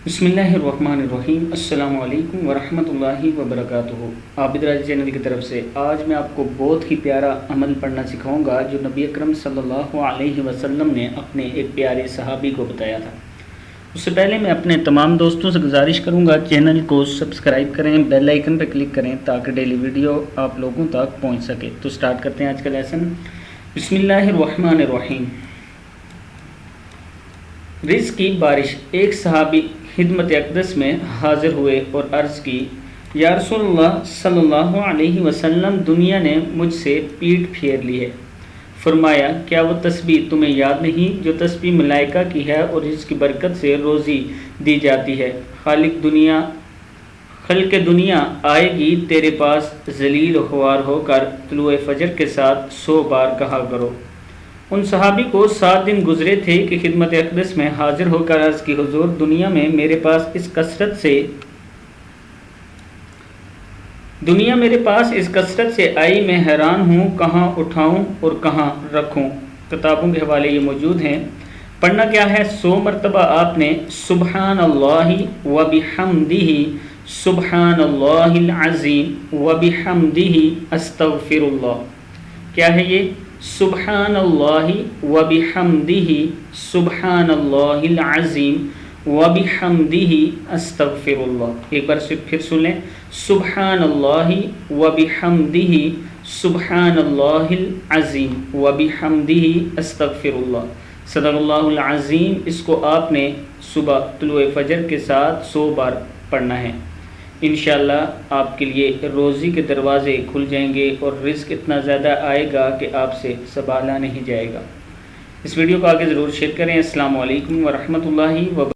بسم اللہ الرحمن الرحیم۔ السلام علیکم ورحمۃ اللہ وبرکاتہ۔ عابد راضی چینل کی طرف سے آج میں آپ کو بہت ہی پیارا عمل پڑھنا سکھاؤں گا جو نبی اکرم صلی اللہ علیہ وسلم نے اپنے ایک پیارے صحابی کو بتایا تھا۔ اس سے پہلے میں اپنے تمام دوستوں سے گزارش کروں گا چینل کو سبسکرائب کریں، بیل آئیکن پر کلک کریں تاکہ ڈیلی ویڈیو آپ لوگوں تک پہنچ سکے۔ تو سٹارٹ کرتے ہیں آج کا لیسن۔ بسم اللہ الرحمن الرحیم۔ رزق کی بارش۔ ایک صحابی خدمت اقدس میں حاضر ہوئے اور عرض کی، یا رسول اللہ صلی اللہ علیہ وسلم، دنیا نے مجھ سے پیٹھ پھیر لی ہے۔ فرمایا، کیا وہ تسبیح تمہیں یاد نہیں جو تسبیح ملائکہ کی ہے اور جس کی برکت سے روزی دی جاتی ہے؟ خلق دنیا آئے گی تیرے پاس ذلیل و خوار ہو کر، طلوع فجر کے ساتھ 100 بار کہا کرو۔ ان صحابی کو 7 دن گزرے تھے کہ خدمت اقدس میں حاضر ہو کر عرض کی، حضور، دنیا میرے پاس اس کثرت سے آئی، میں حیران ہوں، کہاں اٹھاؤں اور کہاں رکھوں۔ کتابوں کے حوالے یہ موجود ہیں۔ پڑھنا کیا ہے؟ 100 مرتبہ آپ نے سبحان اللہ و بحمدہ، سبحان اللہ العظیم و بحمدہ استغفر اللہ۔ کیا ہے یہ؟ سبحان اللہ و بحمدہ، سبحان اللہ العظیم و بحمدہ استغفر اللہ۔ ایک بار پھر سن لیں، سبحان اللہ و بحمدہ، سبحان اللہ العظیم و بحمدہ استغفر اللہ۔ صدق اللہ العظیم۔ اس کو آپ نے صبح طلوع فجر کے ساتھ 100 بار پڑھنا ہے۔ انشاءاللہ آپ کے لیے روزی کے دروازے کھل جائیں گے اور رزق اتنا زیادہ آئے گا کہ آپ سے سنبھالا نہیں جائے گا۔ اس ویڈیو کو آگے ضرور شیئر کریں۔ السلام علیکم ورحمۃ اللہ وبرکاتہ۔